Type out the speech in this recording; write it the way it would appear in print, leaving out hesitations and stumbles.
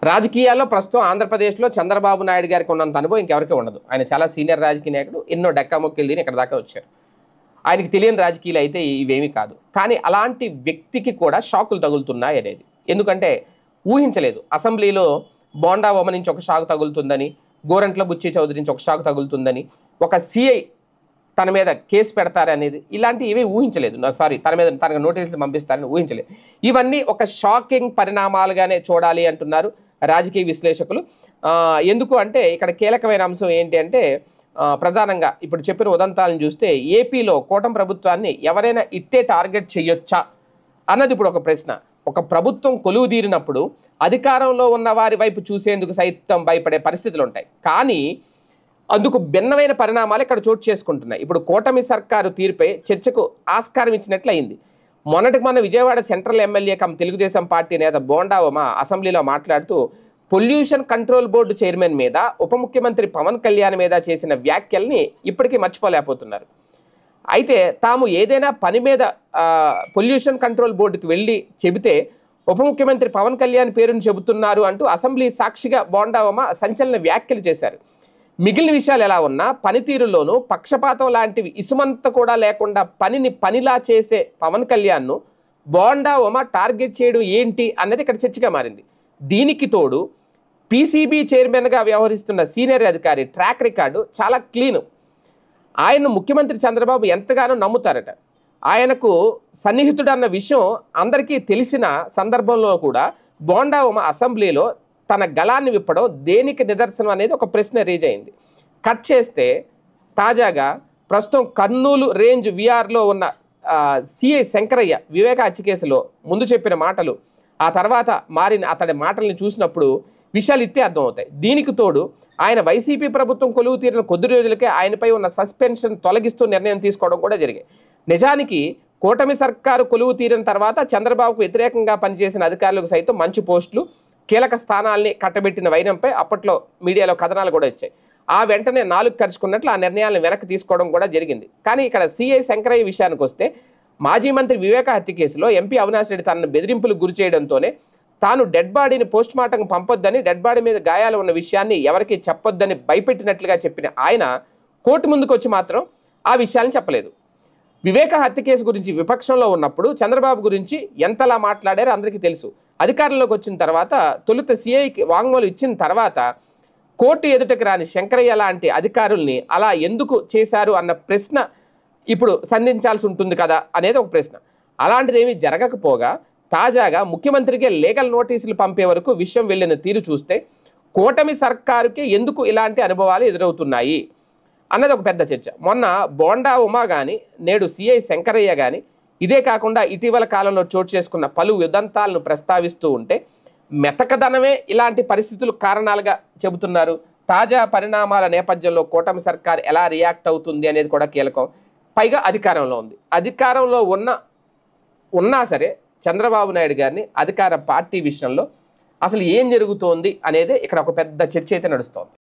రాజకీయాల్లో ప్రస్తుతం ఆంధ్రప్రదేశ్లో చంద్రబాబు నాయుడు గారికి ఉన్నంత అనుభవం ఇంకెవరికీ ఉండదు. ఆయన చాలా సీనియర్ రాజకీయ నాయకుడు, ఎన్నో డక్కామొక్కలు తిని ఇక్కడ దాకా వచ్చారు. ఆయనకి తెలియని రాజకీయాలు అయితే ఇవేమీ కాదు. కానీ అలాంటి వ్యక్తికి కూడా షాకులు తగులుతున్నాయి అనేది. ఎందుకంటే ఊహించలేదు. అసెంబ్లీలో బోండా ఓమ నుంచి ఒక షాక్ తగులుతుందని, గోరంట్ల బుచ్చి చౌదరి నుంచి ఒక షాక్ తగులుతుందని, ఒక సిఐ తన మీద కేసు పెడతారనేది ఇలాంటివి ఏమీ ఊహించలేదు. తనకు నోటీసులు పంపిస్తారని ఊహించలేదు. ఇవన్నీ ఒక షాకింగ్ పరిణామాలుగానే చూడాలి అంటున్నారు రాజకీయ విశ్లేషకులు. ఎందుకు అంటే ఇక్కడ కీలకమైన అంశం ఏంటి అంటే ప్రధానంగా ఇప్పుడు చెప్పిన ఉదంతాలను చూస్తే ఏపీలో కూటమి ప్రభుత్వాన్ని ఎవరైనా ఇట్టే టార్గెట్ చేయొచ్చా అన్నది ఇప్పుడు ఒక ప్రశ్న. ఒక ప్రభుత్వం కొలువు తీరినప్పుడు అధికారంలో ఉన్న వారి వైపు చూసేందుకు సైతం భయపడే పరిస్థితులు ఉంటాయి. కానీ అందుకు భిన్నమైన పరిణామాలు ఇక్కడ చోటు చేసుకుంటున్నాయి. ఇప్పుడు కూటమి సర్కారు తీరుపై చర్చకు ఆస్కారం ఇచ్చినట్లయింది. మొన్న Vijayawada central MLA Telugu Desam party నేత బోండా ఉమ అసెంబ్లీలో మాట్లాడుతూ పొల్యూషన్ కంట్రోల్ బోర్డు చైర్మన్ మీద ఉప ముఖ్యమంత్రి పవన్ కళ్యాణ్ మీద చేసిన వ్యాఖ్యల్ని ఇప్పటికీ మర్చిపోలేకపోతున్నారు. అయితే తాము ఏదైనా పని మీద పొల్యూషన్ కంట్రోల్ బోర్డుకి వెళ్ళి చెబితే ఉప ముఖ్యమంత్రి పవన్ కళ్యాణ్ పేరును చెబుతున్నారు అంటూ అసెంబ్లీ సాక్షిగా బోండా ఉమ సంచలన వ్యాఖ్యలు చేశారు. మిగిలిన విషయాలు ఎలా ఉన్నా పనితీరులోనూ పక్షపాతం లాంటివి ఇసుమంత కూడా లేకుండా పనిని పనిలా చేసే పవన్ కళ్యాణ్ను బోండా ఉమ టార్గెట్ చేయడం ఏంటి అన్నది ఇక్కడ చర్చగా మారింది. దీనికి తోడు పీసీబీ చైర్మన్గా వ్యవహరిస్తున్న సీనియర్ అధికారి ట్రాక్ రికార్డు చాలా క్లీను. ఆయన్ను ముఖ్యమంత్రి చంద్రబాబు ఎంతగానో నమ్ముతారట. ఆయనకు సన్నిహితుడు అన్న విషయం అందరికీ తెలిసిన సందర్భంలో కూడా బోండా ఉమ అసెంబ్లీలో తన గళాన్ని విప్పడం దేనికి నిదర్శనం అనేది ఒక ప్రశ్న రేజ్ అయింది. కట్ చేస్తే తాజాగా ప్రస్తుతం కర్నూలు రేంజ్ విఆర్లో ఉన్న సిఐ శంకరయ్య వివేక హత్య కేసులో ముందు చెప్పిన మాటలు, ఆ తర్వాత మారిన అతడి మాటల్ని చూసినప్పుడు విషయాలు ఇట్టే అర్థమవుతాయి. దీనికి తోడు ఆయన వైసీపీ ప్రభుత్వం కొలువు తీరిన కొద్ది రోజులకే ఆయనపై ఉన్న సస్పెన్షన్ తొలగిస్తూ నిర్ణయం తీసుకోవడం కూడా జరిగాయి. నిజానికి కూటమి సర్కారు కొలువు తీరిన తర్వాత చంద్రబాబుకు వ్యతిరేకంగా పనిచేసిన అధికారులకు సైతం మంచి పోస్టులు, కీలక స్థానాల్ని కట్టబెట్టిన వైనంపై అప్పట్లో మీడియాలో కథనాలు కూడా వచ్చాయి. ఆ వెంటనే నాలుగు ఖర్చుకున్నట్లు ఆ నిర్ణయాలను వెనక్కి తీసుకోవడం కూడా జరిగింది. కానీ ఇక్కడ సిఐ శంకరయ్య విషయానికి వస్తే మాజీ మంత్రి వివేక హత్య కేసులో ఎంపీ అవినాష్ రెడ్డి తనను బెదిరింపులకు గురి చేయడంతోనే తాను డెడ్ బాడీని పోస్ట్ మార్టం పంపొద్దని, డెడ్ బాడీ మీద గాయాలు ఉన్న విషయాన్ని ఎవరికి చెప్పొద్దని భయపెట్టినట్లుగా చెప్పిన ఆయన కోర్టు ముందుకు వచ్చి మాత్రం ఆ విషయాలను చెప్పలేదు. వివేక హత్య కేసు గురించి విపక్షంలో ఉన్నప్పుడు చంద్రబాబు గురించి ఎంతలా మాట్లాడారో అందరికీ తెలుసు. అధికారంలోకి వచ్చిన తర్వాత తొలుత సిఐకి వాంగ్మూలం ఇచ్చిన తర్వాత కోర్టు ఎదుటకు రాని శంకరయ్య లాంటి అధికారుల్ని అలా ఎందుకు చేశారు అన్న ప్రశ్న ఇప్పుడు సంధించాల్సి ఉంటుంది కదా అనేది ఒక ప్రశ్న. అలాంటిదేమీ జరగకపోగా తాజాగా ముఖ్యమంత్రికే లీగల్ నోటీసులు పంపే వరకు విషయం వెళ్ళిన తీరు చూస్తే కూటమి సర్కారుకే ఎందుకు ఇలాంటి అనుభవాలు ఎదురవుతున్నాయి అన్నది ఒక పెద్ద చర్చ. మొన్న బోండా ఉమ కానీ నేడు సిఐ శంకరయ్య కానీ ఇదే కాకుండా ఇటీవల కాలంలో చోటు చేసుకున్న పలు ఉదంతాలను ప్రస్తావిస్తూ ఉంటే మెతకదనమే ఇలాంటి పరిస్థితులు కారణాలుగా చెబుతున్నారు. తాజా పరిణామాల నేపథ్యంలో కూటమి సర్కార్ ఎలా రియాక్ట్ అవుతుంది అనేది కూడా కీలకం. పైగా అధికారంలో ఉంది. అధికారంలో ఉన్నా సరే చంద్రబాబు నాయుడు గారిని అధికార పార్టీ విషయంలో అసలు ఏం జరుగుతోంది అనేది ఇక్కడ ఒక పెద్ద చర్చ అయితే నడుస్తోంది.